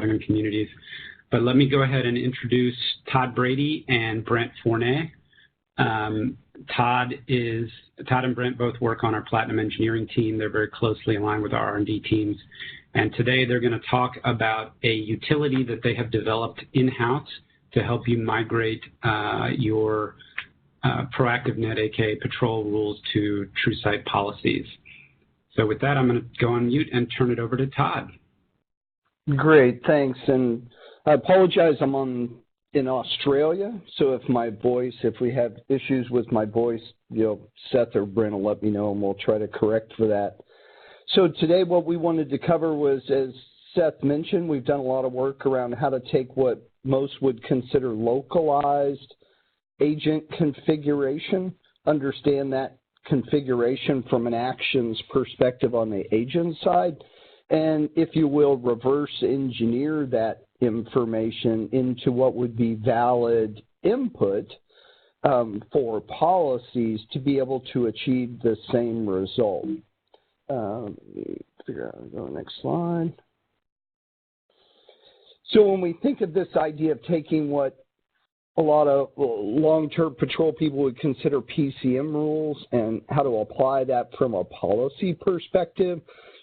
and communities. But let me go ahead and introduce Todd Brady and Brent Fournet. Todd and Brent both work on our Platinum engineering team. They're very closely aligned with our R&D teams. And today they're going to talk about a utility that they have developed in-house to help you migrate your proactive net, aka patrol rules, to TrueSight policies. So with that, I'm going to go on mute and turn it over to Todd. Great, thanks. And I apologize, I'm in Australia, so if we have issues with my voice, Seth or Brent will let me know and we'll try to correct for that. So today what we wanted to cover was, as Seth mentioned, we've done a lot of work around how to take what most would consider localized agent configuration, understand that configuration from an actions perspective on the agent side, and, if you will, reverse engineer that information into what would be valid input for policies to be able to achieve the same result. Let me figure out how to go to the next slide. So when we think of this idea of taking what a lot of long-term patrol people would consider PCM rules and how to apply that from a policy perspective,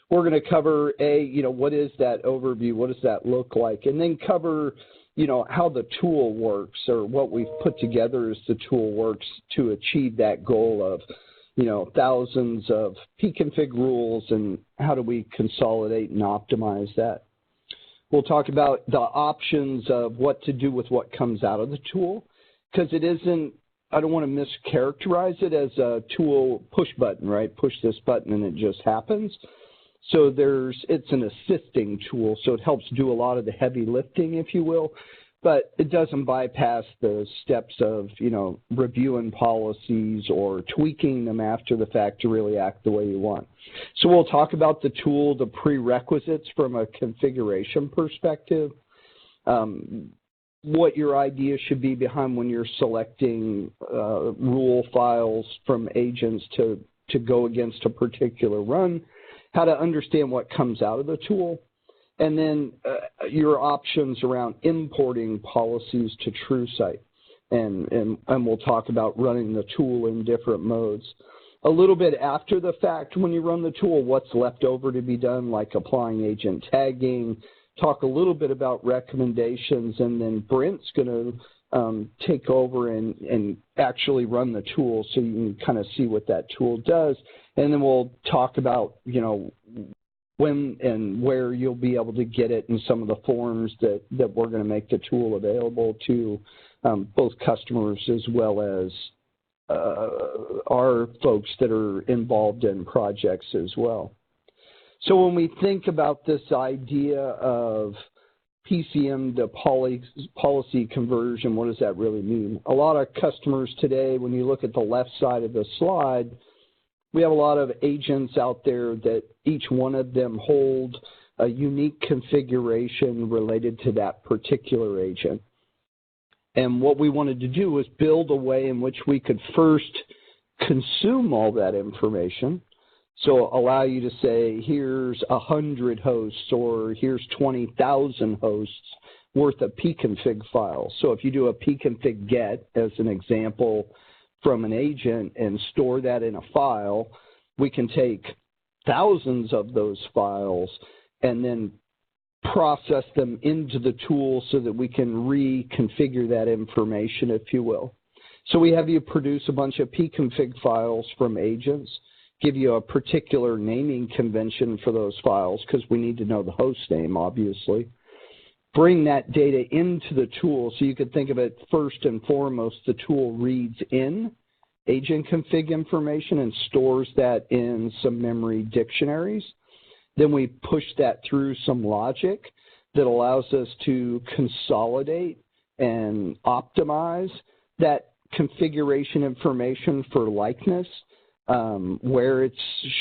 we're going to cover what is that overview, what does that look like, and then cover, how the tool works, or what we've put together as the tool works to achieve that goal of, thousands of pconfig rules, and how do we consolidate and optimize that. We'll talk about the options of what to do with what comes out of the tool, because it isn't, I don't want to mischaracterize it as a tool push button, right? Push this button and it just happens. So it's an assisting tool, so it helps do a lot of the heavy lifting, if you will, but it doesn't bypass the steps of, reviewing policies or tweaking them after the fact to really act the way you want. So we'll talk about the tool, the prerequisites from a configuration perspective, what your idea should be behind when you're selecting rule files from agents to go against a particular run, how to understand what comes out of the tool, and then your options around importing policies to TrueSight. And we'll talk about running the tool in different modes. A little bit after the fact, when you run the tool, what's left over to be done, like applying agent tagging, talk a little bit about recommendations, and then Brent's going to take over and actually run the tool so you can kind of see what that tool does. And then we'll talk about, when and where you'll be able to get it, and some of the forms that we're going to make the tool available to both customers as well as our folks that are involved in projects as well. So when we think about this idea of PCM to policy conversion, what does that really mean? A lot of customers today, when you look at the left side of the slide, we have a lot of agents out there that each one of them hold a unique configuration related to that particular agent. And what we wanted to do was build a way in which we could first consume all that information. So allow you to say, here's 100 hosts, or here's 20,000 hosts worth of pconfig files. So if you do a pconfig get, as an example, from an agent and store that in a file, we can take thousands of those files and then process them into the tool so that we can reconfigure that information, if you will. So we have you produce a bunch of pconfig files from agents, give you a particular naming convention for those files because we need to know the host name, obviously. Bring that data into the tool, so you could think of it first and foremost, the tool reads in agent config information and stores that in some memory dictionaries. Then we push that through some logic that allows us to consolidate and optimize that configuration information for likeness, where it's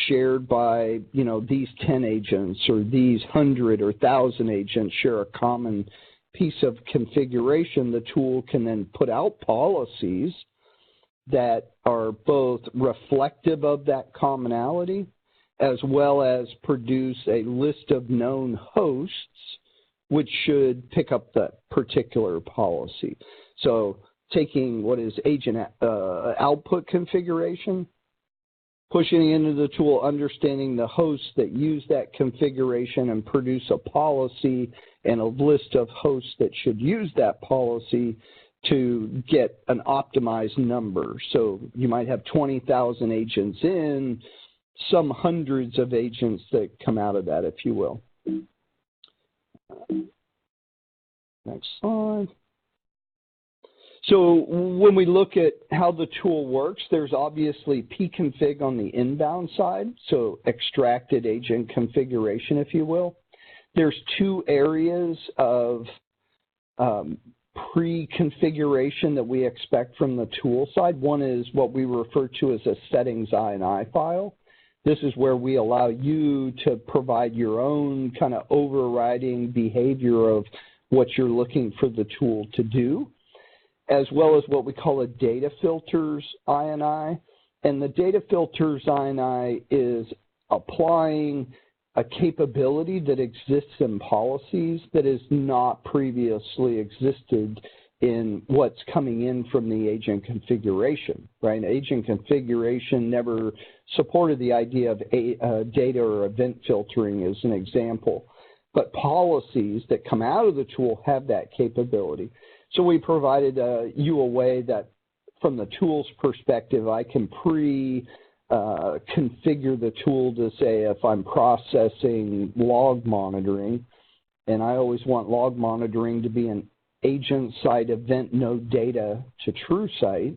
shared by, these 10 agents or these 100 or 1,000 agents share a common piece of configuration. The tool can then put out policies that are both reflective of that commonality, as well as produce a list of known hosts which should pick up that particular policy. So taking what is agent output configuration, pushing it into the tool, understanding the hosts that use that configuration and produce a policy and a list of hosts that should use that policy to get an optimized number. So you might have 20,000 agents in, some hundreds of agents that come out of that, if you will. Next slide. So when we look at how the tool works, there's obviously pconfig on the inbound side, so extracted agent configuration, if you will. There's two areas of pre-configuration that we expect from the tool side. One is what we refer to as a settings INI file. This is where we allow you to provide your own kind of overriding behavior of what you're looking for the tool to do, as well as what we call a data filters INI. And the data filters INI is applying a capability that exists in policies that has not previously existed in what's coming in from the agent configuration, right? Agent configuration never supported the idea of data or event filtering as an example, but policies that come out of the tool have that capability. So we provided you a way that from the tool's perspective, I can configure the tool to say if I'm processing log monitoring, and I always want log monitoring to be an agent side event node data to TrueSight,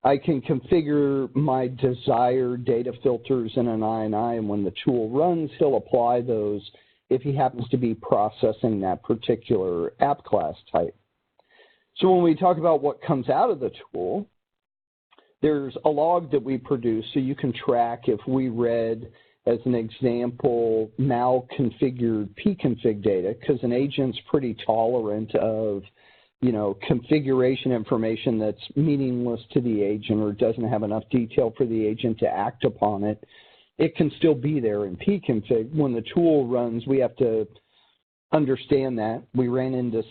I can configure my desired data filters in an INI, and when the tool runs, he'll apply those if he happens to be processing that particular app class type. So when we talk about what comes out of the tool, there's a log that we produce so you can track if we read, as an example, mal-configured pconfig data, because an agent's pretty tolerant of, configuration information that's meaningless to the agent or doesn't have enough detail for the agent to act upon it. It can still be there in pconfig. When the tool runs, we have to understand that. We ran into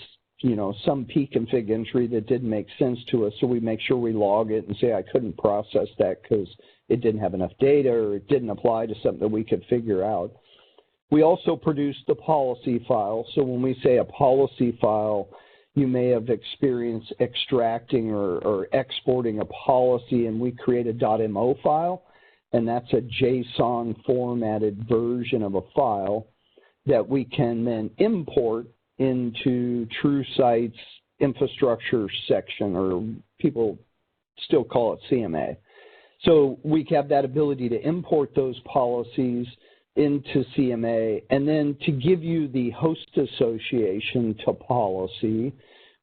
some pconfig entry that didn't make sense to us, so we make sure we log it and say I couldn't process that because it didn't have enough data or it didn't apply to something that we could figure out. We also produce the policy file. So when we say a policy file, you may have experienced extracting or exporting a policy, and we create a .mo file, and that's a JSON formatted version of a file that we can then import into TrueSight's infrastructure section, or people still call it CMA. So we have that ability to import those policies into CMA, and then to give you the host association to policy,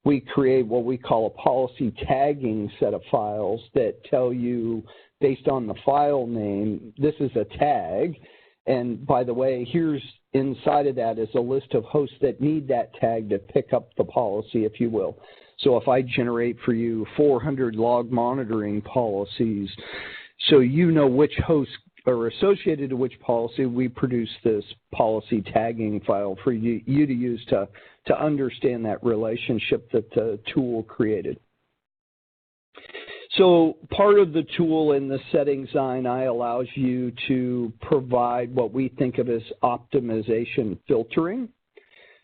we create what we call a policy tagging set of files that tell you, based on the file name, this is a tag, and by the way, here's inside of that is a list of hosts that need that tag to pick up the policy, if you will. So if I generate for you 400 log monitoring policies, so you know which hosts are associated to which policy, we produce this policy tagging file for you to use to understand that relationship that the tool created. So part of the tool in the settings INI allows you to provide what we think of as optimization filtering.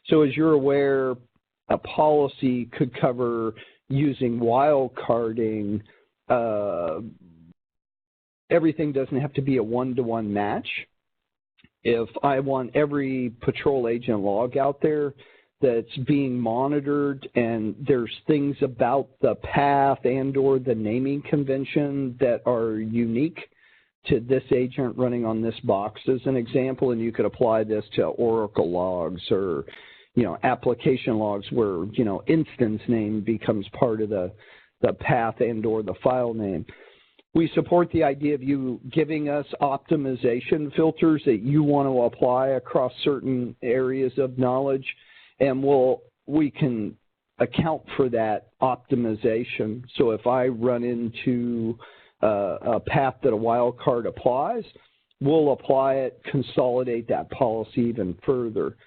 So as you're aware, a policy could cover using wildcarding. Everything doesn't have to be a one-to-one match. If I want every patrol agent log out there that's being monitored and there's things about the path and or the naming convention that are unique to this agent running on this box as an example, and you could apply this to Oracle logs or application logs where instance name becomes part of the path and or the file name. We support the idea of you giving us optimization filters that you want to apply across certain areas of knowledge, and we can account for that optimization. So if I run into a path that a wildcard applies, we'll apply it, consolidate that policy even further.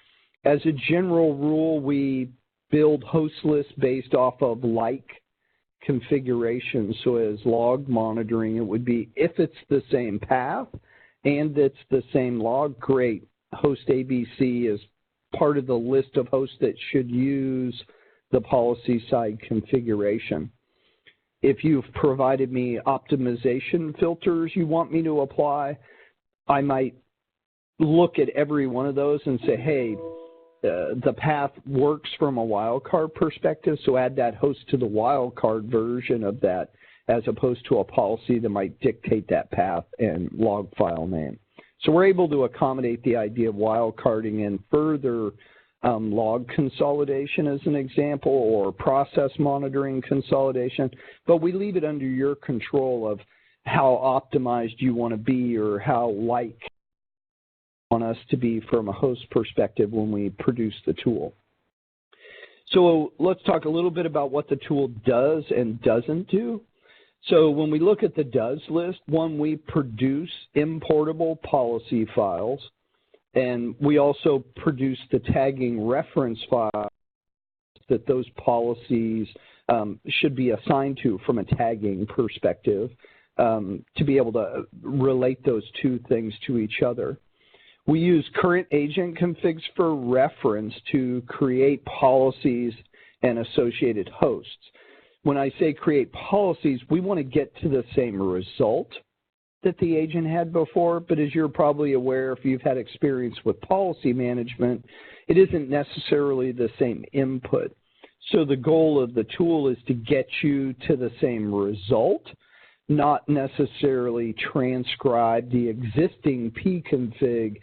As a general rule, we build host lists based off of like configurations. So as log monitoring, it would be if it's the same path and it's the same log, great. Host ABC is part of the list of hosts that should use the policy side configuration. If you've provided me optimization filters you want me to apply, I might look at every one of those and say, hey, the path works from a wildcard perspective, so add that host to the wildcard version of that as opposed to a policy that might dictate that path and log file name. So we're able to accommodate the idea of wildcarding and further log consolidation as an example, or process monitoring consolidation, but we leave it under your control of how optimized you want to be or how like you want us to be from a host perspective when we produce the tool. So let's talk a little bit about what the tool does and doesn't do. So when we look at the does list, one, we produce importable policy files, and we also produce the tagging reference files that those policies should be assigned to from a tagging perspective to be able to relate those two things to each other. We use current agent configs for reference to create policies and associated hosts. When I say create policies, we want to get to the same result that the agent had before, but as you're probably aware, if you've had experience with policy management, it isn't necessarily the same input. So the goal of the tool is to get you to the same result, not necessarily transcribe the existing pconfig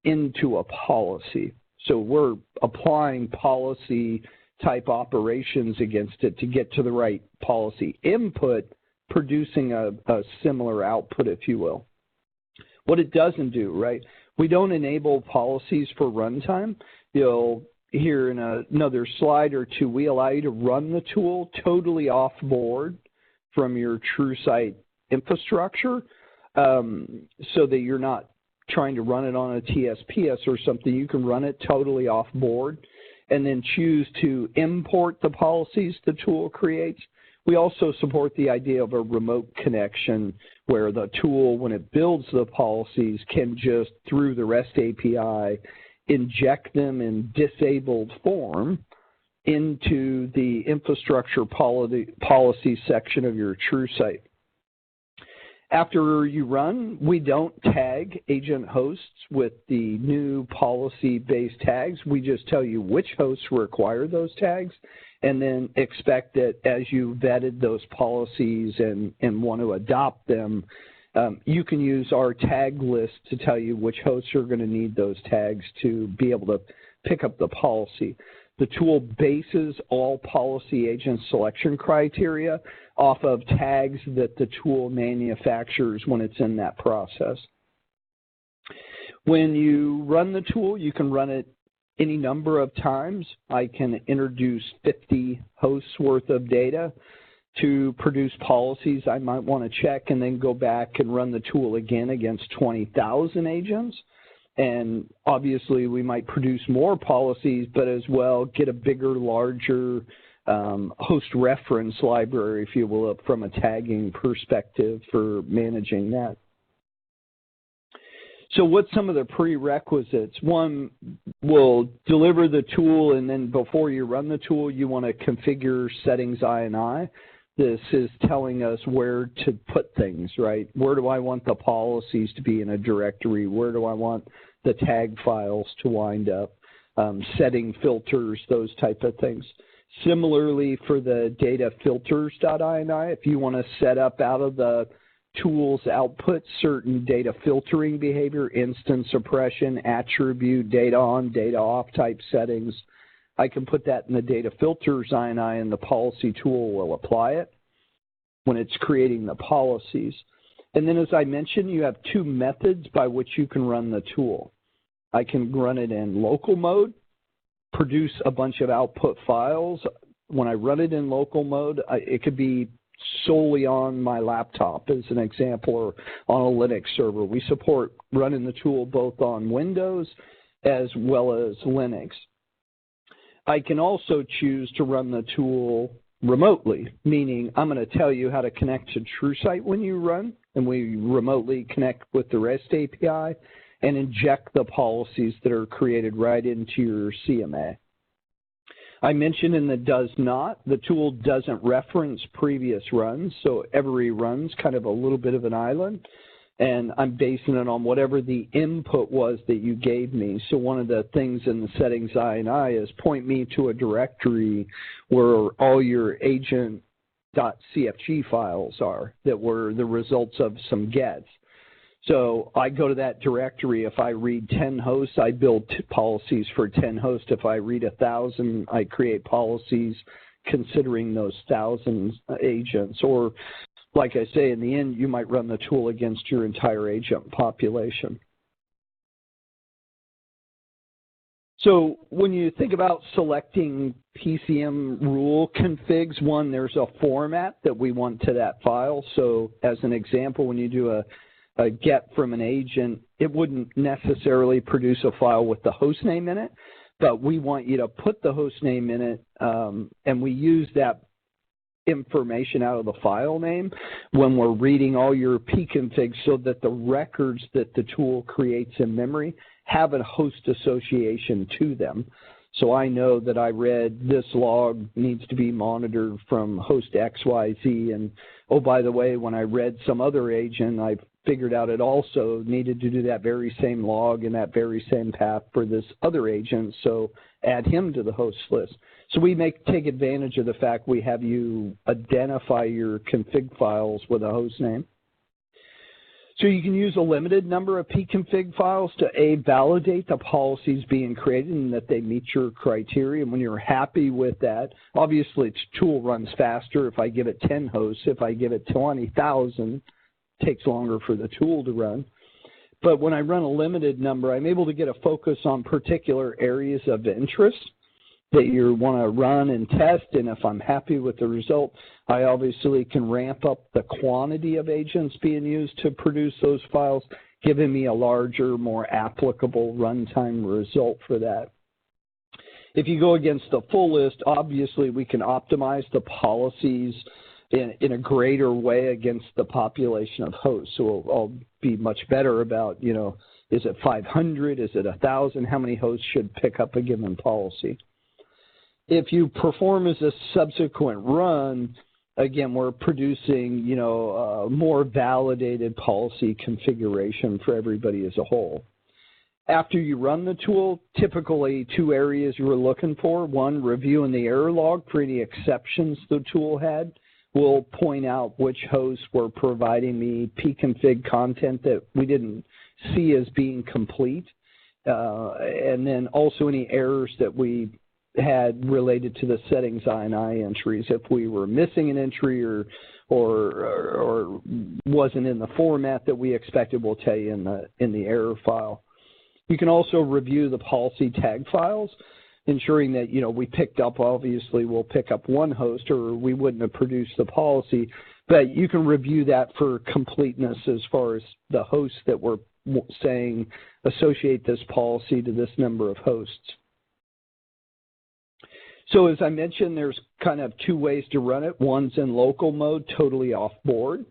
into a policy. So we're applying policy type operations against it to get to the right policy input, producing a similar output, if you will. What it doesn't do, right? We don't enable policies for runtime. You'll hear in another slide or two, we allow you to run the tool totally off board from your TrueSight infrastructure so that you're not trying to run it on a TSPS or something. You can run it totally off board and then choose to import the policies the tool creates. We also support the idea of a remote connection where the tool, when it builds the policies, can just, through the REST API, inject them in disabled form into the infrastructure policy section of your TrueSight. After you run, we don't tag agent hosts with the new policy-based tags. We just tell you which hosts require those tags, and then expect that as you vetted those policies and want to adopt them, you can use our tag list to tell you which hosts are going to need those tags to be able to pick up the policy. The tool bases all policy agent selection criteria off of tags that the tool manufactures when it's in that process. When you run the tool, you can run it any number of times. I can introduce 50 hosts worth of data to produce policies I might want to check, and then go back and run the tool again against 20,000 agents. And obviously we might produce more policies, but as well get a bigger, larger host reference library, if you will, from a tagging perspective for managing that. So what's some of the prerequisites? One, will deliver the tool, and then before you run the tool, you want to configure settings INI. This is telling us where to put things, right? Where do I want the policies to be in a directory? Where do I want the tag files to wind up? Setting filters, those type of things. Similarly, for the data filters.ini, if you want to set up out of the tool's output certain data filtering behavior, instance suppression, attribute, data on, data off type settings, I can put that in the data filters INI, and the policy tool will apply it when it's creating the policies. And then, as I mentioned, you have two methods by which you can run the tool. I can run it in local mode, produce a bunch of output files. When I run it in local mode, it could be solely on my laptop as an example, or on a Linux server. We support running the tool both on Windows as well as Linux. I can also choose to run the tool remotely, meaning I'm going to tell you how to connect to TrueSight when you run, and we remotely connect with the REST API and inject the policies that are created right into your CMA. I mentioned in the does not, the tool doesn't reference previous runs, so every run's kind of a little bit of an island, and I'm basing it on whatever the input was that you gave me. So one of the things in the settings INI is point me to a directory where all your agent.cfg files are that were the results of some gets. So I go to that directory. If I read 10 hosts, I build policies for 10 hosts. If I read 1,000, I create policies considering those 1,000 agents. Or, like I say, in the end, you might run the tool against your entire agent population. So when you think about selecting PCM rule configs, one, there's a format that we want to that file. So as an example, when you do a get from an agent, it wouldn't necessarily produce a file with the host name in it, but we want you to put the host name in it, and we use that information out of the file name when we're reading all your pconfigs so that the records that the tool creates in memory have a host association to them. So I know that I read this log needs to be monitored from host XYZ, and oh, by the way, when I read some other agent, I figured out it also needed to do that very same log and that very same path for this other agent, so add him to the host list. So we take advantage of the fact we have you identify your config files with a host name. So you can use a limited number of pconfig files to validate the policies being created and that they meet your criteria. And when you're happy with that, obviously its tool runs faster if I give it 10 hosts. If I give it 20,000, it takes longer for the tool to run. But when I run a limited number, I'm able to get a focus on particular areas of interest that you want to run and test, and if I'm happy with the result, I obviously can ramp up the quantity of agents being used to produce those files, giving me a larger, more applicable runtime result for that. If you go against the full list, obviously we can optimize the policies in a greater way against the population of hosts. So I'll be much better about, you know, is it 500, is it 1,000, how many hosts should pick up a given policy. If you perform as a subsequent run, again, we're producing, you know, more validated policy configuration for everybody as a whole. After you run the tool, typically two areas you were looking for. One, reviewing the error log for any exceptions the tool had. We'll point out which hosts were providing me pconfig content that we didn't see as being complete. And then also any errors that we had related to the settings INI entries. If we were missing an entry or wasn't in the format that we expected, we'll tell you in the error file. You can also review the policy tag files, ensuring that, you know, we picked up, obviously we'll pick up one host or we wouldn't have produced the policy, but you can review that for completeness as far as the hosts that we're saying associate this policy to this number of hosts. So as I mentioned, there's kind of two ways to run it. One's in local mode, totally off board.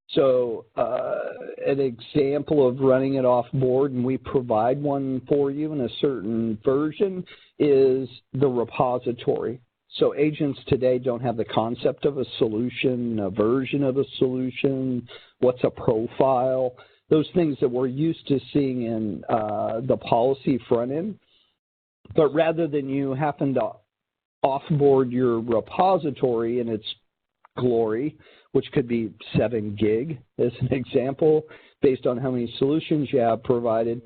So an example of running it off board, and we provide one for you in a certain version, is the repository. So agents today don't have the concept of a solution, a version of a solution, what's a profile, those things that we're used to seeing in the policy front end. But rather than you happen to offboard your repository in its glory, which could be 7 gig as an example, based on how many solutions you have provided,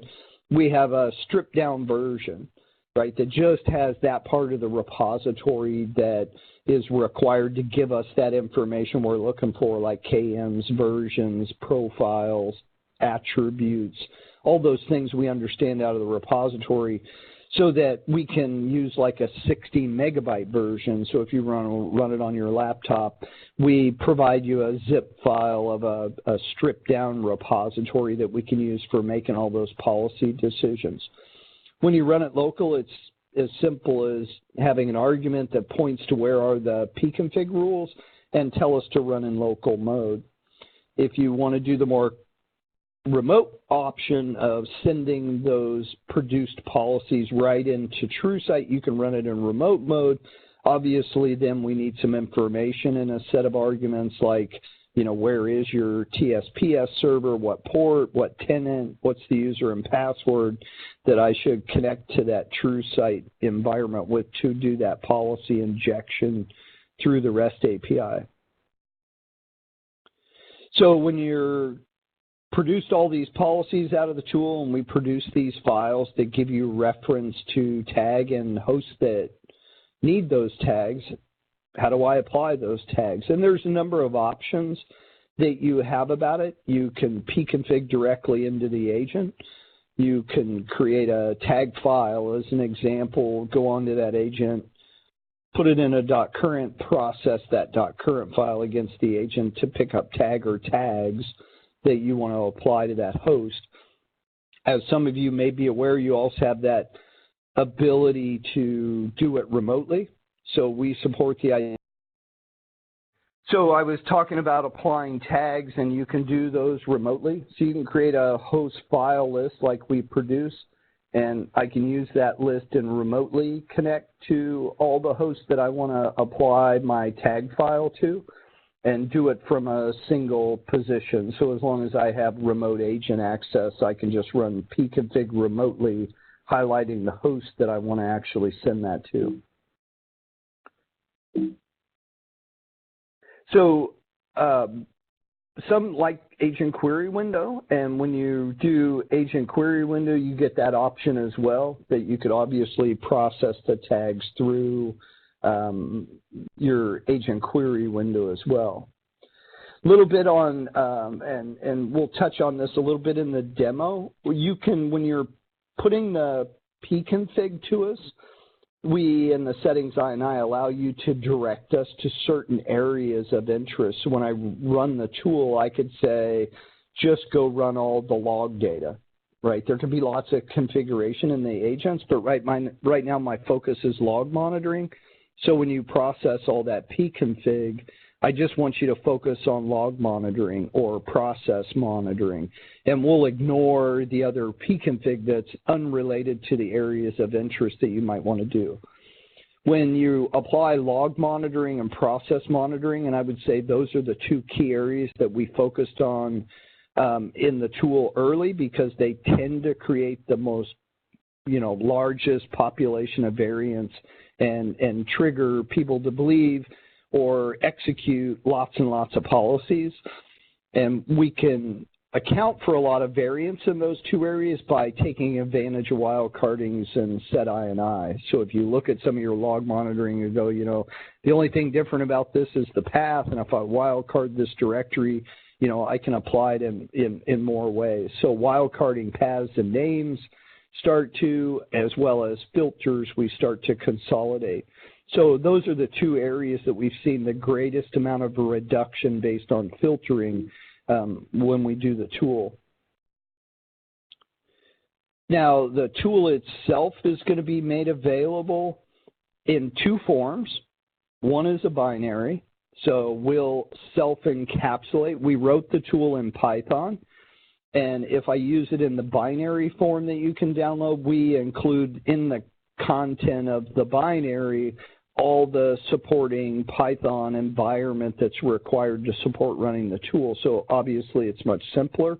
we have a stripped down version, right, that just has that part of the repository that is required to give us that information we're looking for, like KMs, versions, profiles, attributes, all those things we understand out of the repository, so that we can use like a 60 megabyte version. So if you run it on your laptop, we provide you a zip file of a stripped down repository that we can use for making all those policy decisions. When you run it local, it's as simple as having an argument that points to where are the pconfig rules and tell us to run in local mode. If you want to do the more remote option of sending those produced policies right into TrueSight, you can run it in remote mode. Obviously, then we need some information in a set of arguments like, where is your TSPS server, what port, what tenant, what's the user and password that I should connect to that TrueSight environment with to do that policy injection through the REST API. So when you're produced all these policies out of the tool and we produce these files that give you reference to tag and hosts that need those tags, how do I apply those tags? And there's a number of options that you have about it. You can pconfig directly into the agent. You can create a tag file as an example, go onto that agent, put it in a .current, process that .current file against the agent to pick up tag or tags that you want to apply to that host. As some of you may be aware, you also have that ability to do it remotely. So we support the idea. So I was talking about applying tags, and you can do those remotely. So you can create a host file list like we produce, and I can use that list and remotely connect to all the hosts that I want to apply my tag file to and do it from a single position. So as long as I have remote agent access, I can just run pconfig remotely, highlighting the host that I want to actually send that to. So some like agent query window, and when you do agent query window, you get that option as well, that you could obviously process the tags through your agent query window as well. A little bit on, and we'll touch on this a little bit in the demo. You can, when you're putting the pconfig to us, we in the settings I allow you to direct us to certain areas of interest. So when I run the tool, I could say, just go run all the log data, right? There could be lots of configuration in the agents, but right now my focus is log monitoring. So when you process all that pconfig, I just want you to focus on log monitoring or process monitoring, and we'll ignore the other pconfig that's unrelated to the areas of interest that you might want to do. When you apply log monitoring and process monitoring, and I would say those are the two key areas that we focused on in the tool early, because they tend to create the most, largest population of variants and trigger people to believe or execute lots and lots of policies. And we can account for a lot of variance in those two areas by taking advantage of wildcardings and set INI. So if you look at some of your log monitoring, you go, the only thing different about this is the path, and if I wildcard this directory, I can apply it in more ways. So wildcarding paths and names start to, as well as filters, we start to consolidate. So those are the two areas that we've seen the greatest amount of reduction based on filtering when we do the tool. Now, the tool itself is going to be made available in two forms. One is a binary, so we'll self-encapsulate. We wrote the tool in Python, and if I use it in the binary form that you can download, we include in the content of the binary all the supporting Python environment that's required to support running the tool. So obviously it's much simpler.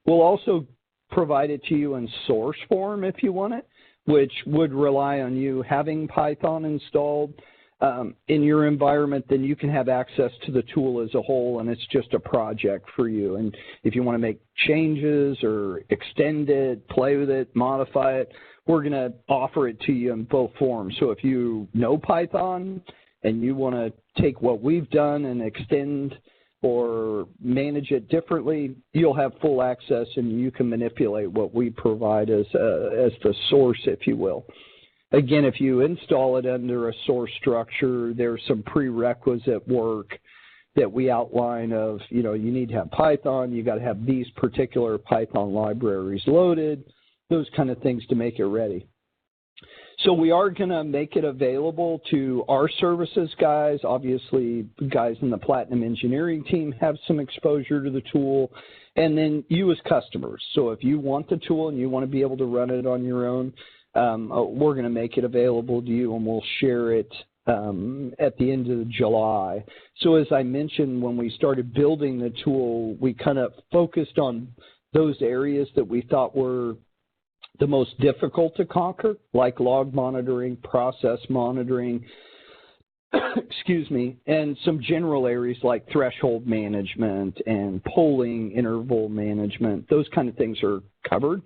We'll also provide it to you in source form if you want it, which would rely on you having Python installed in your environment. Then you can have access to the tool as a whole, and it's just a project for you. And if you want to make changes or extend it, play with it, modify it, we're going to offer it to you in both forms. So if you know Python and you want to take what we've done and extend or manage it differently, you'll have full access and you can manipulate what we provide as the source, if you will. Again, if you install it under a source structure, there's some prerequisite work that we outline of, you need to have Python, you got to have these particular Python libraries loaded, those kind of things to make it ready. So we are going to make it available to our services guys. Obviously, guys in the Platinum Engineering team have some exposure to the tool, and then you as customers. So if you want the tool and you want to be able to run it on your own, we're going to make it available to you, and we'll share it at the end of July. So as I mentioned, when we started building the tool, we kind of focused on those areas that we thought were the most difficult to conquer, like log monitoring, process monitoring, excuse me, and some general areas like threshold management and polling interval management. Those kind of things are covered.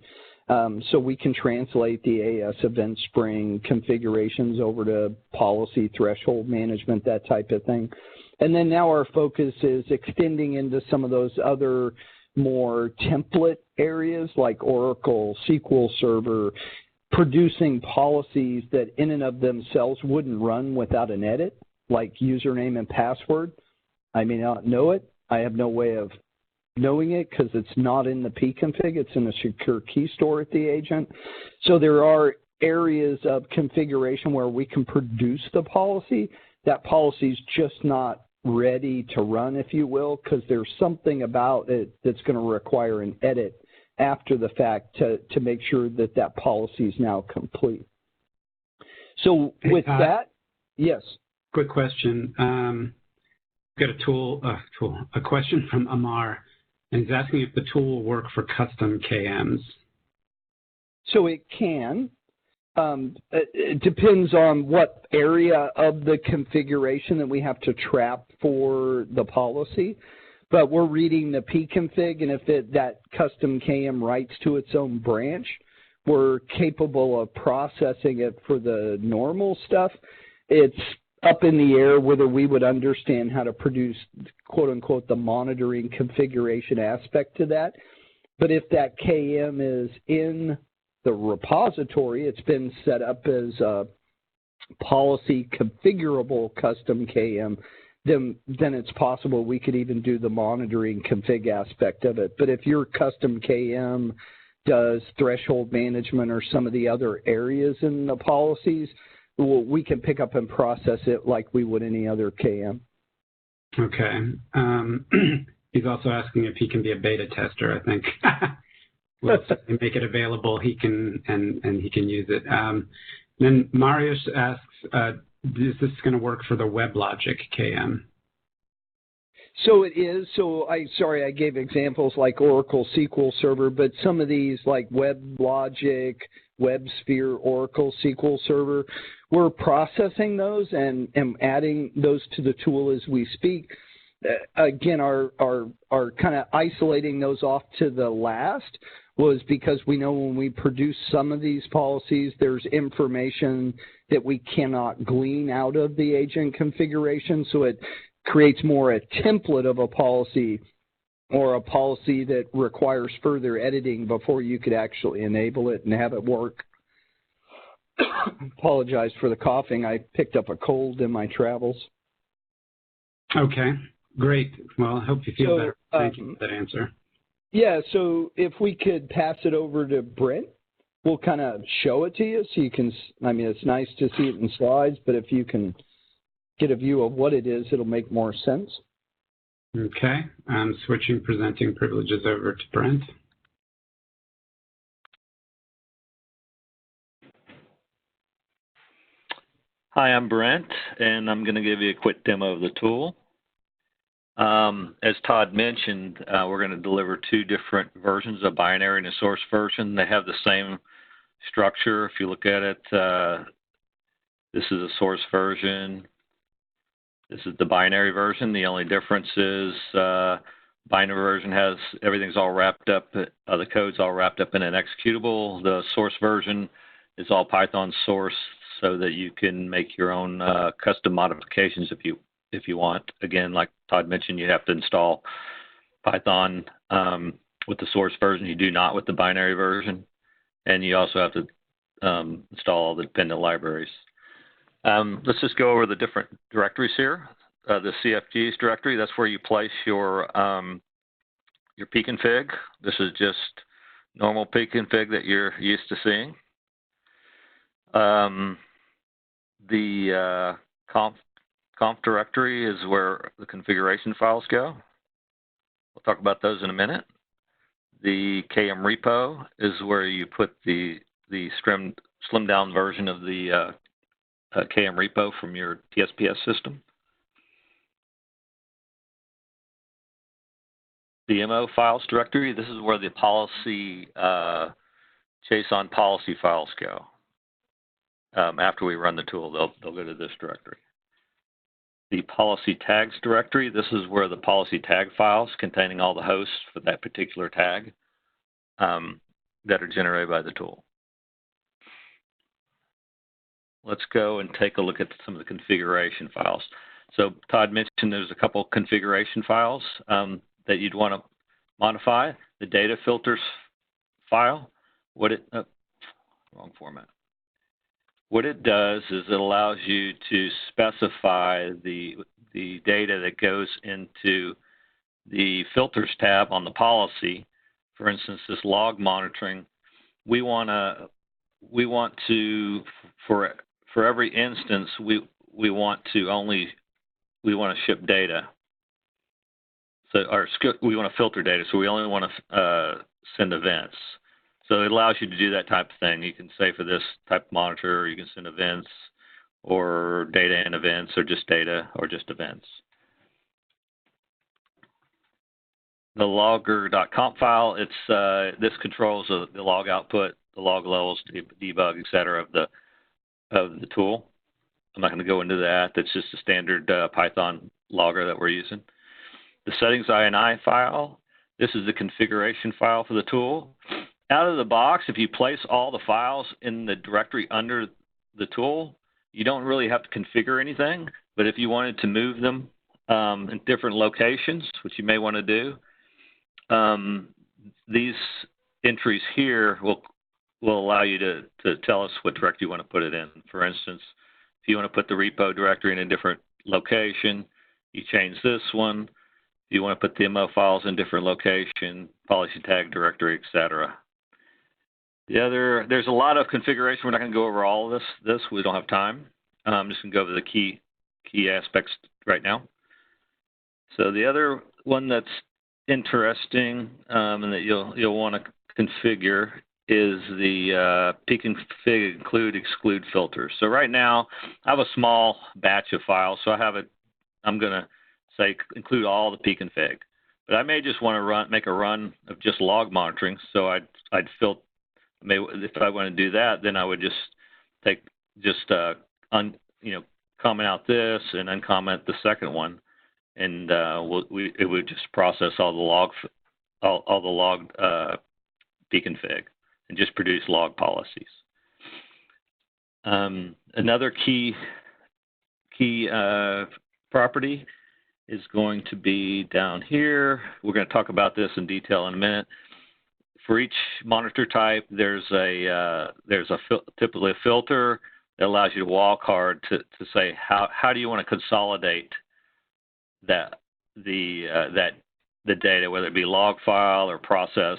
So we can translate the AS event spring configurations over to policy threshold management, that type of thing. And then now our focus is extending into some of those other more template areas like Oracle, SQL Server, producing policies that in and of themselves wouldn't run without an edit, like username and password. I may not know it. I have no way of knowing it because it's not in the pconfig. It's in a secure key store at the agent. So there are areas of configuration where we can produce the policy. That policy is just not ready to run, if you will, because there's something about it that's going to require an edit after the fact to make sure that that policy is now complete. So with that, yes. Quick question. Got a question from Amar, and he's asking if the tool will work for custom KMs. So it can. It depends on what area of the configuration that we have to trap for the policy. But we're reading the pconfig, and if that custom KM writes to its own branch, we're capable of processing it for the normal stuff. It's up in the air whether we would understand how to produce, quote unquote, the monitoring configuration aspect to that. But if that KM is in the repository, it's been set up as a policy configurable custom KM, then it's possible we could even do the monitoring config aspect of it. But if your custom KM does threshold management or some of the other areas in the policies, well, we can pick up and process it like we would any other KM. Okay. He's also asking if he can be a beta tester, I think. Well, if make it available, he can and he can use it. Then Marius asks, is this going to work for the WebLogic KM? So it is. So I gave examples like Oracle SQL Server, but some of these like WebLogic, WebSphere, Oracle SQL Server, we're processing those and adding those to the tool as we speak. Again, our kind of isolating those off to the last was because we know when we produce some of these policies, there's information that we cannot glean out of the agent configuration. So it creates more a template of a policy or a policy that requires further editing before you could actually enable it and have it work. Apologize for the coughing. I picked up a cold in my travels. Okay, great. Well, I hope you feel better. Thank you for that answer. Yeah, so if we could pass it over to Brent, we'll kind of show it to you so you can, I mean, it's nice to see it in slides, but if you can get a view of what it is, it'll make more sense. Okay, I'm switching presenting privileges over to Brent. Hi, I'm Brent, and I'm going to give you a quick demo of the tool. As Todd mentioned, we're going to deliver two different versions, a binary and a source version. They have the same structure. If you look at it, this is a source version. This is the binary version. The only difference is binary version has everything's all wrapped up, the code's all wrapped up in an executable. The source version is all Python source so that you can make your own custom modifications if you want. Again, like Todd mentioned, you have to install Python with the source version. You do not with the binary version. And you also have to install all the dependent libraries. Let's just go over the different directories here. The CFGs directory, that's where you place your pconfig. This is just normal pconfig that you're used to seeing. The conf directory is where the configuration files go. We'll talk about those in a minute. The KM repo is where you put the slimmed down version of the KM repo from your TSPS system. The MO files directory, this is where the policy, JSON policy files go. After we run the tool, they'll go to this directory. The policy tags directory, this is where the policy tag files containing all the hosts for that particular tag that are generated by the tool. Let's go and take a look at some of the configuration files. So Todd mentioned there's a couple configuration files that you'd want to modify. The data filters file, wrong format. What it does is it allows you to specify the data that goes into the filters tab on the policy. For instance, this log monitoring, we want to for every instance we want to ship data. So we want to filter data, so we only want to send events. So it allows you to do that type of thing. You can say for this type of monitor, you can send events or data and events or just data or just events. The logger.conf file, this controls the log output, the log levels, debug, et cetera, of the tool. I'm not going to go into that. That's just a standard Python logger that we're using. The settings INI file, this is the configuration file for the tool. Out of the box, if you place all the files in the directory under the tool, you don't really have to configure anything. But if you wanted to move them in different locations, which you may want to do, these entries here will allow you to tell us what directory you want to put it in. For instance, if you want to put the repo directory in a different location, you change this one. If you want to put the MO files in different location, policy tag directory, etc. There's a lot of configuration. We're not going to go over all of this. We don't have time. I'm just going to go over the key aspects right now. So the other one that's interesting and that you'll want to configure is the pconfig include exclude filters. So right now I have a small batch of files, so I'm going to say include all the pconfig, but I may just want to make a run of just log monitoring. So I'd filter. If I want to do that, then I would just comment out this and uncomment the second one, and it would just process all the log pconfig and just produce log policies. Another key property is going to be down here. We're going to talk about this in detail in a minute. For each monitor type, there's typically a filter that allows you to wildcard to say how do you want to consolidate the data, whether it be log file or process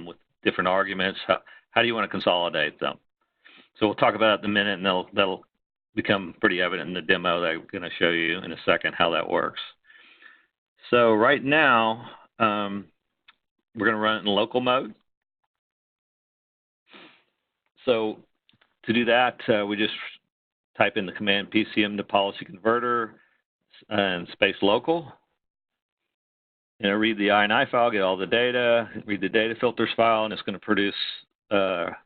with different arguments. How do you want to consolidate them? So we'll talk about it in a minute, and that'll become pretty evident in the demo that I'm going to show you in a second how that works. So right now, we're going to run it in local mode. So to do that, we just type in the command PCM to policy converter and space local. And read the INI file, get all the data, read the data filters file, and it's going to produce our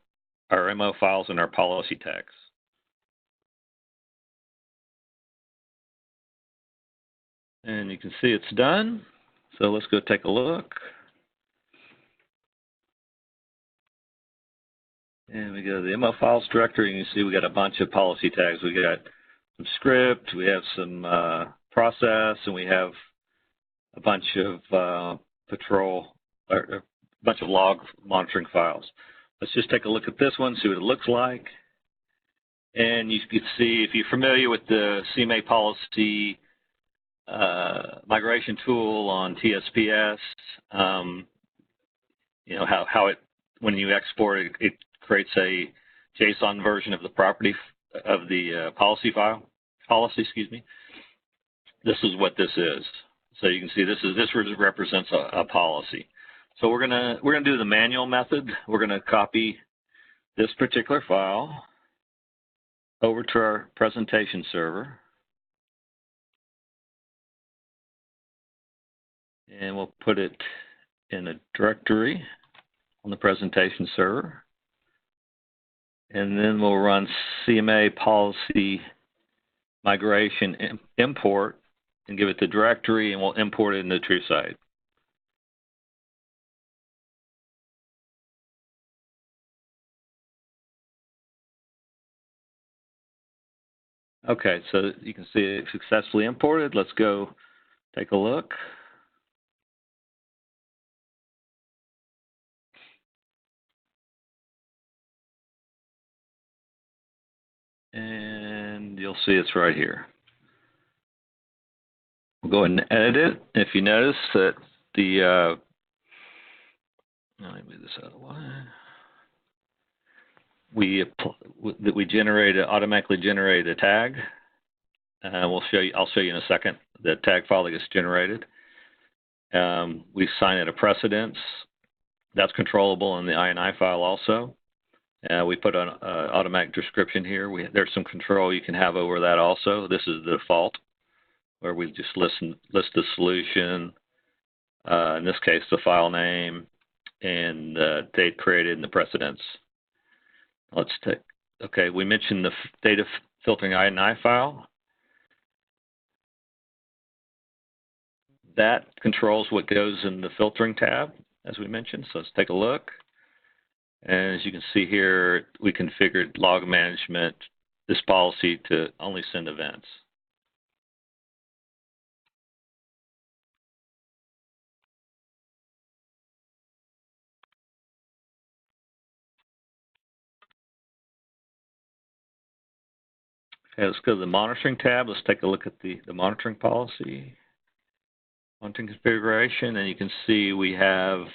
MO files and our policy tags. And you can see it's done. So let's go take a look. And we go to the MO files directory, and you see we got a bunch of policy tags. We got some script, we have some process, and we have a bunch of a bunch of log monitoring files. Let's just take a look at this one, see what it looks like. And you can see, if you're familiar with the CMA policy migration tool on TSPS, you know how it when you export it, it creates a JSON version of the policy excuse me. This is what this is. So you can see this represents a policy. So we're gonna do the manual method. We're gonna copy this particular file over to our presentation server. And we'll put it in a directory on the presentation server. And then we'll run CMA policy migration import and give it the directory, and we'll import it into TrueSight. Okay, so you can see it successfully imported. Let's go take a look. And you'll see it's right here. We'll go ahead and edit it. If you notice that let me move this out of the way. Automatically generated a tag. I'll show you in a second the tag file that gets generated. We assign it a precedence. That's controllable in the INI file also. We put an automatic description here. There's some control you can have over that also. This is the default, where we just list the solution, in this case the file name, and the date created and the precedence. Let's take, okay, we mentioned the data filtering INI file. That controls what goes in the filtering tab, as we mentioned. So let's take a look. And as you can see here, we configured log management, this policy, to only send events. Okay, let's go to the monitoring tab. Let's take a look at the monitoring policy, monitoring configuration, and you can see we have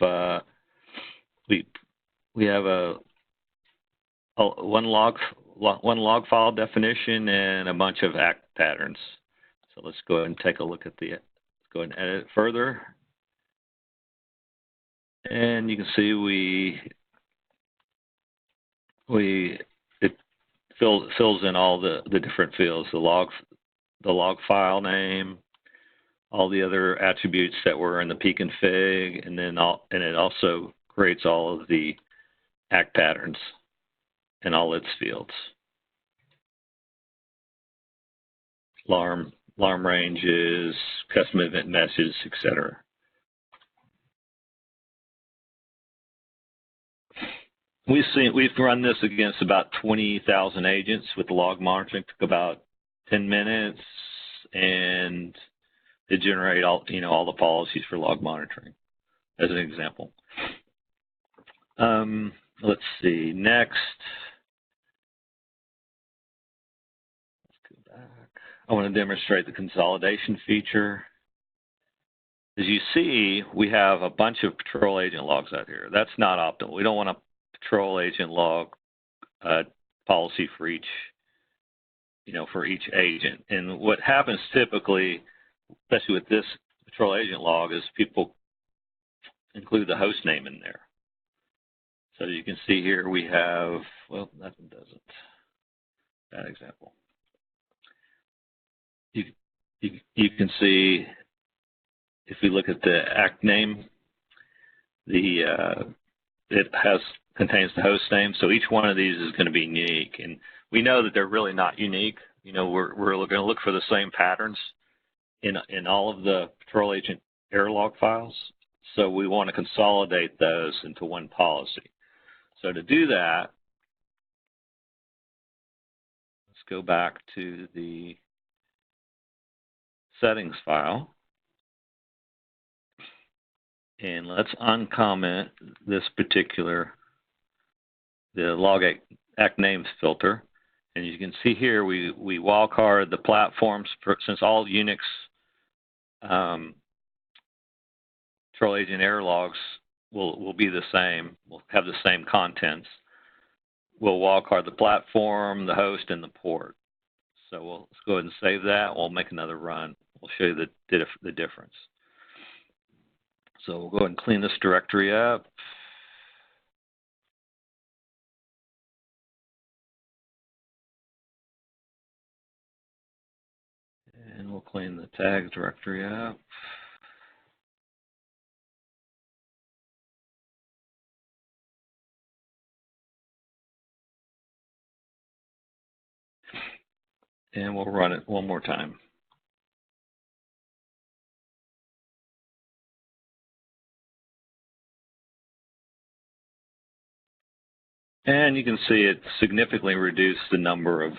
one log file definition and a bunch of act patterns. So let's go ahead and take a look at let's go ahead and edit it further. And you can see it fills in all the different fields, the log file name, all the other attributes that were in the pconfig, and it also creates all of the act patterns in all its fields. Alarm ranges, custom event messages, etc. We've run this against about 20,000 agents with the log monitoring. It took about 10 minutes, and to generate all the policies for log monitoring, as an example. Let's see, next. Let's go back. I want to demonstrate the consolidation feature. As you see, we have a bunch of patrol agent logs out here. That's not optimal. We don't want a patrol agent log policy for each agent. And what happens typically, especially with this patrol agent log, is people include the host name in there. So you can see here we have, well, that one doesn't. That example. You can see, if we look at the act name, it contains the host name. So each one of these is going to be unique, and we know that they're really not unique. We're going to look for the same patterns in all of the patrol agent error log files. So we want to consolidate those into one policy. So to do that, let's go back to the settings file, and let's uncomment this particular, the log act names filter. And you can see here we wildcard the platforms since all Unix patrol agent error logs will be the same. We'll have the same contents. We'll wildcard the platform, the host, and the port. So let's go ahead and save that. We'll make another run. We'll show you the difference. So we'll go ahead and clean this directory up. And we'll clean the tags directory up. And we'll run it one more time. And you can see it significantly reduced the number of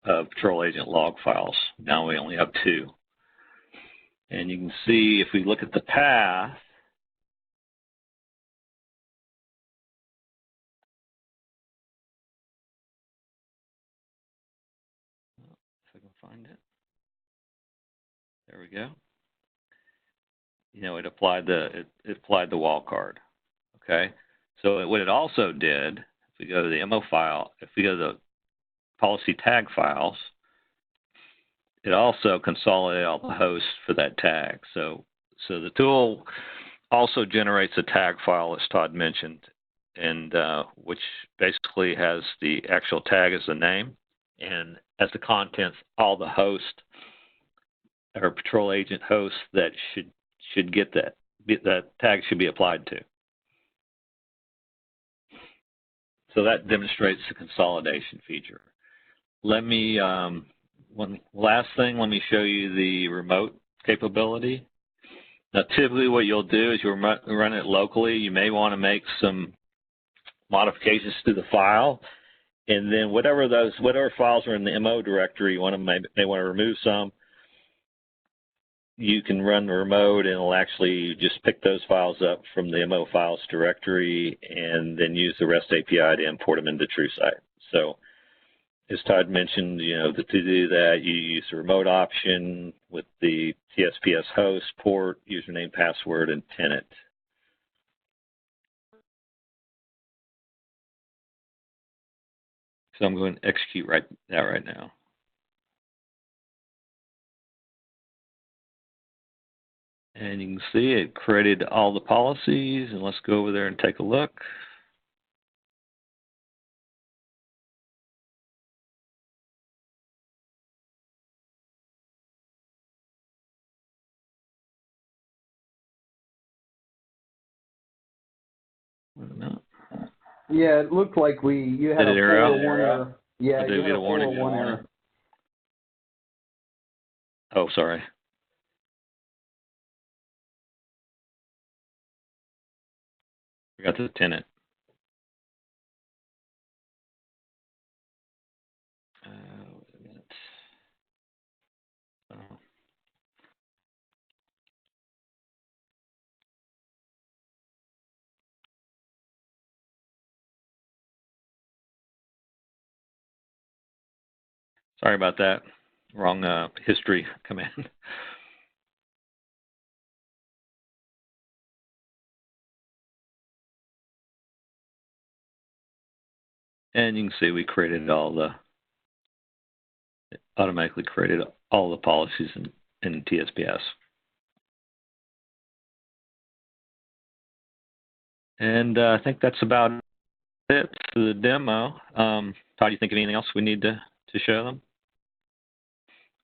patrol agent log files. Now we only have 2. And you can see if we look at the path, if I can find it. There we go. You know, it applied the wildcard. Okay. So what it also did, if we go to the MO file, if we go to the policy tag files, it also consolidated all the hosts for that tag. So the tool also generates a tag file, as Todd mentioned, and which basically has the actual tag as the name, and as the contents, all the host or patrol agent hosts that should get that tag should be applied to. So that demonstrates the consolidation feature. Let me, one last thing, let me show you the remote capability. Now, typically what you'll do is you'll run it locally. You may want to make some modifications to the file, and then whatever files are in the MO directory, you may want to remove some. You can run the remote, and it'll actually just pick those files up from the MO files directory, and then use the REST API to import them into TrueSight. So, as Todd mentioned, you know, to do that, you use the remote option with the TSPS host, port, username, password, and tenant. So I'm going to execute that right now. And you can see it created all the policies, and let's go over there and take a look. Wait a minute. Yeah, it looked like you had a 401 error. Yeah, you had a 401 error. Oh, sorry. Forgot the tenant. Wait a minute. Oh. Sorry about that. Wrong history command. And you can see we created it automatically created all the policies in TSPS. And I think that's about it for the demo. Todd, you think of anything else we need to show them?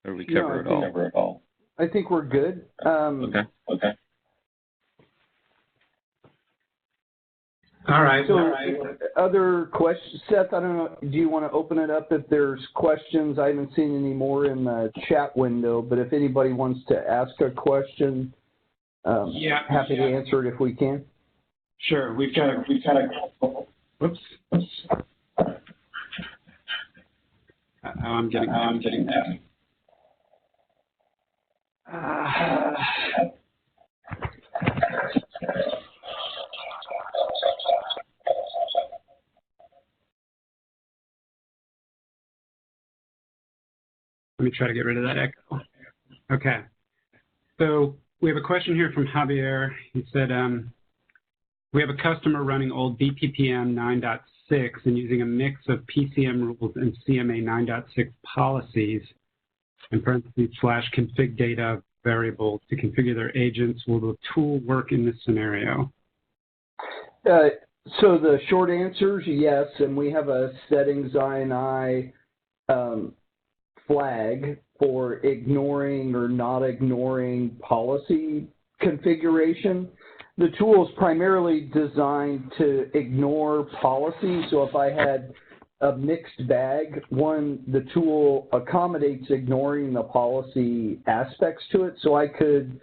Or we cover it all? I think we're good. Okay. All right. Other questions? Seth, I don't know, do you want to open it up if there's questions? I haven't seen any more in the chat window, but if anybody wants to ask a question, happy to answer it if we can. Sure. We've got a whoops. I'm getting that. Let me try to get rid of that echo. Okay. So we have a question here from Javier. He said, we have a customer running old BPPM 9.6 and using a mix of PCM rules and CMA 9.6 policies, in parentheses, /config data variables to configure their agents. Will the tool work in this scenario? So the short answer is yes, and we have a settings INI flag for ignoring or not ignoring policy configuration. The tool is primarily designed to ignore policy. So if I had a mixed bag, the tool accommodates ignoring the policy aspects to it. So I could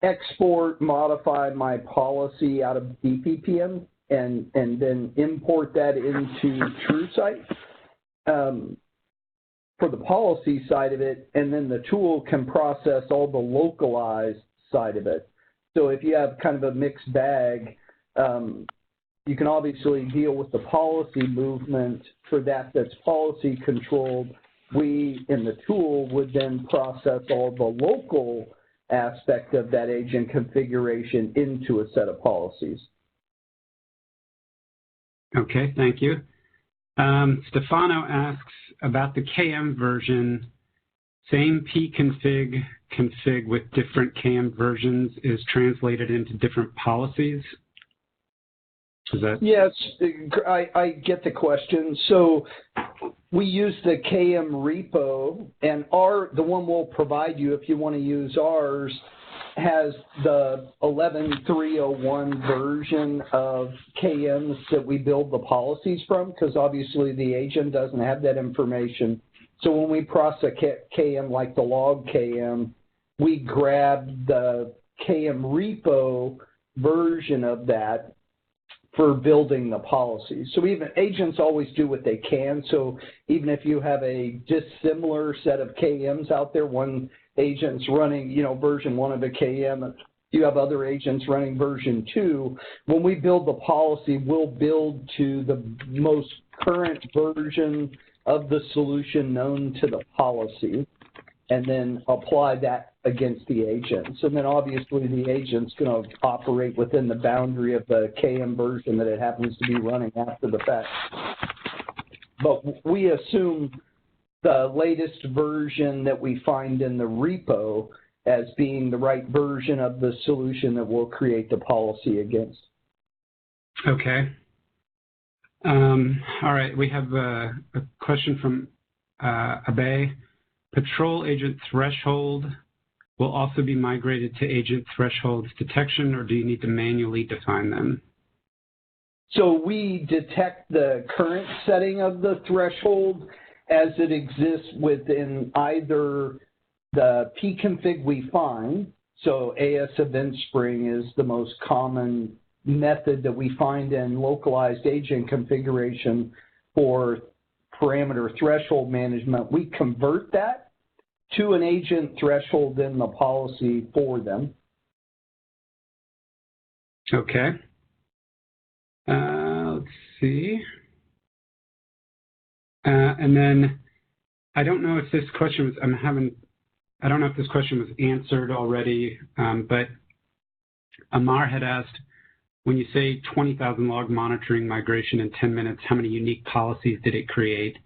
export, modify my policy out of BPPM and then import that into TrueSight for the policy side of it, and then the tool can process all the localized side of it. So if you have kind of a mixed bag, you can obviously deal with the policy movement for that's policy controlled. We, in the tool, would then process all the local aspect of that agent configuration into a set of policies. Okay, thank you. Stefano asks about the KM version. Same pconfig config with different KM versions is translated into different policies. Is that? Yes, I get the question. So we use the KM repo, and the one we'll provide you if you want to use ours has the 11.301 version of KMs that we build the policies from, because obviously the agent doesn't have that information. So when we process KM like the log KM, we grab the KM repo version of that for building the policies. So even agents always do what they can. So even if you have a dissimilar set of KMs out there, one agent's running, version 1 of a KM, you have other agents running version 2. When we build the policy, we'll build to the most current version of the solution known to the policy, and then apply that against the agents. And then obviously the agent's going to operate within the boundary of the KM version that it happens to be running after the fact. But we assume the latest version that we find in the repo as being the right version of the solution that we'll create the policy against. Okay. All right, we have a question from Abe. Patrol agent threshold will also be migrated to agent thresholds detection, or do you need to manually define them? So we detect the current setting of the threshold as it exists within either the pconfig we find. So AS event spring is the most common method that we find in localized agent configuration for parameter threshold management. We convert that to an agent threshold in the policy for them. Okay. Let's see. And then I don't know if this question was, I don't know if this question was answered already, but Amar had asked, when you say 20,000 log monitoring migration in 10 minutes, how many unique policies did it create?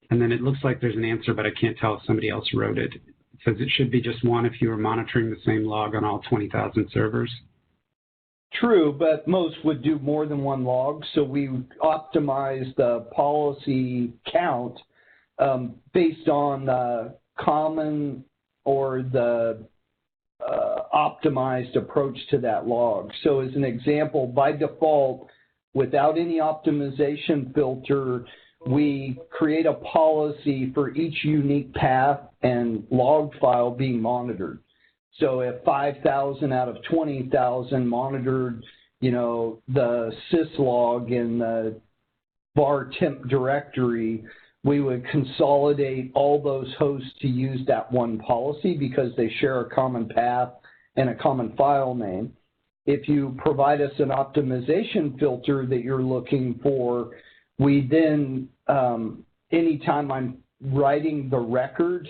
And then it looks like there's an answer, but I can't tell if somebody else wrote it. It says it should be just one if you were monitoring the same log on all 20,000 servers. True, but most would do more than one log, so we optimize the policy count based on the common or the optimized approach to that log. So as an example, by default, without any optimization filter, we create a policy for each unique path and log file being monitored. So if 5,000 out of 20,000 monitored, the syslog in the var temp directory, we would consolidate all those hosts to use that one policy because they share a common path and a common file name. If you provide us an optimization filter that you're looking for, we then, anytime I'm writing the record,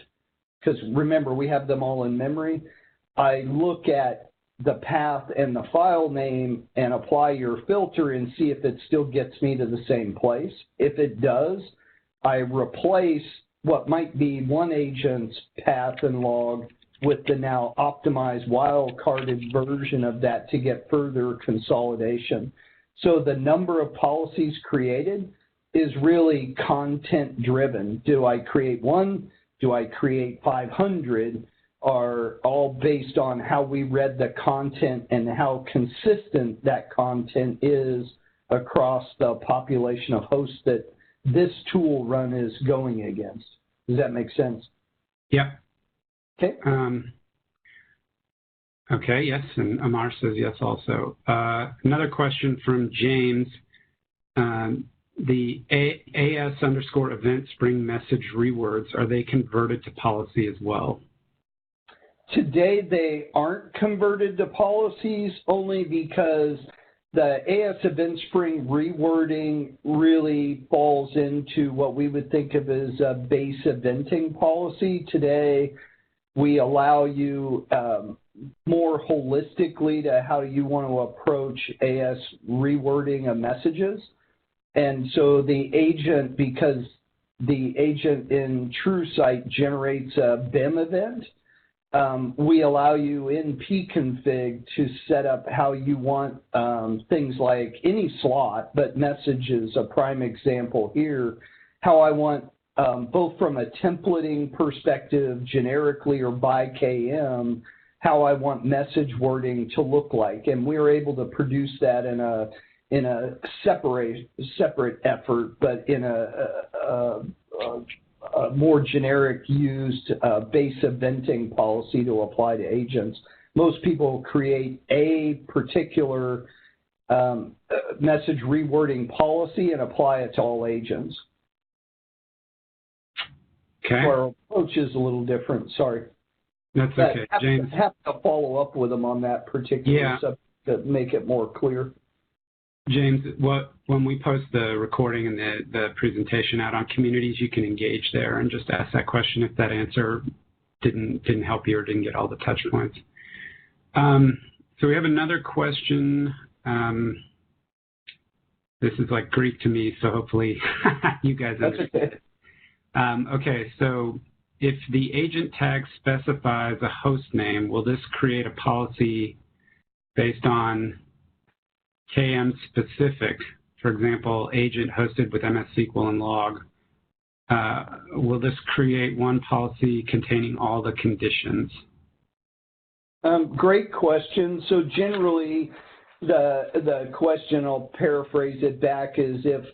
because remember, we have them all in memory, I look at the path and the file name and apply your filter and see if it still gets me to the same place. If it does, I replace what might be one agent's path and log with the now optimized wildcarded version of that to get further consolidation. So the number of policies created is really content driven. Do I create one? Do I create 500? Are all based on how we read the content and how consistent that content is across the population of hosts that this tool run is going against. Does that make sense? Yep. Okay. Okay, yes, and Amar says yes also. Another question from James. The AS_event spring message rewords, are they converted to policy as well? Today, they aren't converted to policies only because the AS event spring rewording really falls into what we would think of as a base eventing policy. Today, we allow you more holistically to how you want to approach AS rewording of messages. And so the agent, because the agent in TrueSight generates a BIM event, we allow you in pconfig to set up how you want things like any slot, but message is a prime example here, how I want both from a templating perspective, generically or by KM, how I want message wording to look like. And we were able to produce that in a separate effort, but in a more generic used base eventing policy to apply to agents. Most people create a particular message rewording policy and apply it to all agents. Okay. So our approach is a little different. Sorry. That's okay. James. Have to follow up with them on that particular subject to make it more clear. James, when we post the recording and the presentation out on communities, you can engage there and just ask that question if that answer didn't help you or didn't get all the touch points. So we have another question. This is like Greek to me, so hopefully you guys understand. That's okay. Okay, so if the agent tag specifies a host name, will this create a policy based on KM specific? For example, agent hosted with MS SQL and log. Will this create one policy containing all the conditions? Great question. So generally, the question, I'll paraphrase it back, is if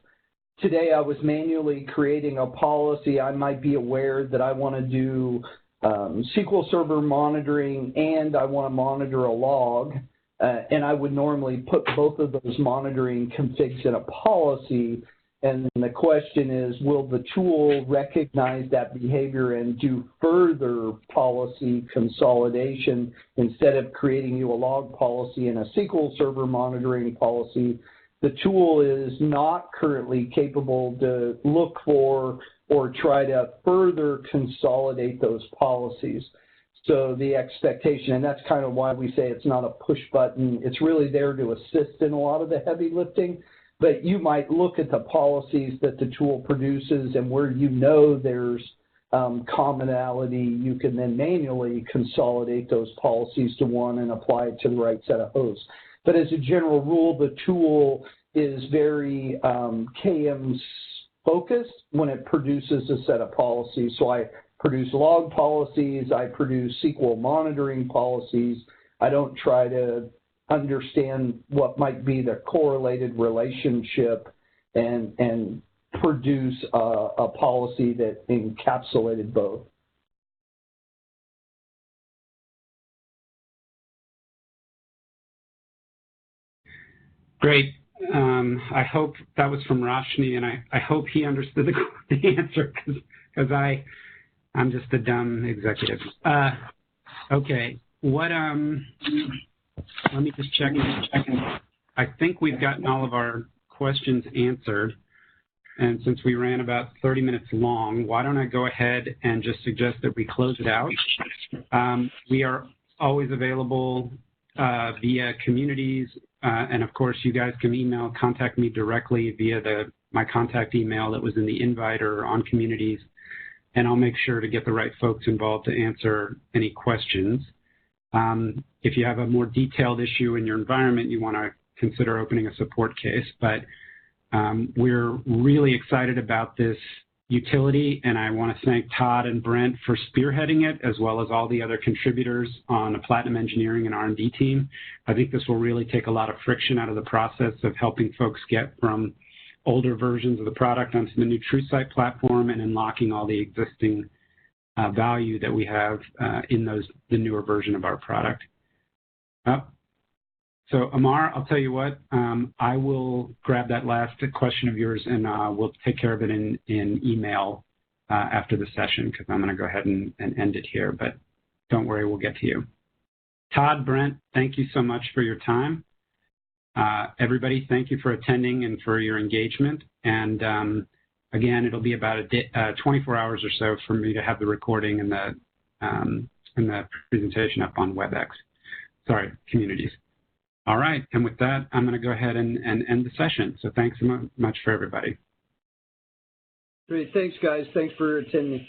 today I was manually creating a policy, I might be aware that I want to do SQL Server monitoring and I want to monitor a log. And I would normally put both of those monitoring configs in a policy. And the question is, will the tool recognize that behavior and do further policy consolidation instead of creating you a log policy and a SQL Server monitoring policy? The tool is not currently capable to look for or try to further consolidate those policies. So the expectation, and that's kind of why we say it's not a push button, it's really there to assist in a lot of the heavy lifting, but you might look at the policies that the tool produces and where you know there's commonality, you can then manually consolidate those policies to one and apply it to the right set of hosts. But as a general rule, the tool is very KM focused when it produces a set of policies. So I produce log policies, I produce SQL monitoring policies. I don't try to understand what might be the correlated relationship and produce a policy that encapsulated both. Great. I hope that was from Roshni, and I hope he understood the answer because I'm just a dumb executive. Okay. Let me just check. I think we've gotten all of our questions answered. And since we ran about 30 minutes long, why don't I go ahead and just suggest that we close it out. We are always available via communities. And of course, you guys can contact me directly via my contact email that was in the invite or on communities. And I'll make sure to get the right folks involved to answer any questions. If you have a more detailed issue in your environment, you want to consider opening a support case. But we're really excited about this utility, and I want to thank Todd and Brent for spearheading it, as well as all the other contributors on the Platinum Engineering and R&D team. I think this will really take a lot of friction out of the process of helping folks get from older versions of the product onto the new TrueSight platform and unlocking all the existing value that we have in the newer version of our product. So Amar, I'll tell you what, I will grab that last question of yours and we'll take care of it in email after the session, because I'm going to go ahead and end it here, but don't worry, we'll get to you. Todd, Brent, thank you so much for your time. Everybody, thank you for attending and for your engagement. And again, it'll be about 24 hours or so for me to have the recording and the presentation up on WebEx. Sorry, communities. All right, and with that, I'm going to go ahead and end the session. So thanks so much for everybody. Great, thanks guys. Thanks for attending.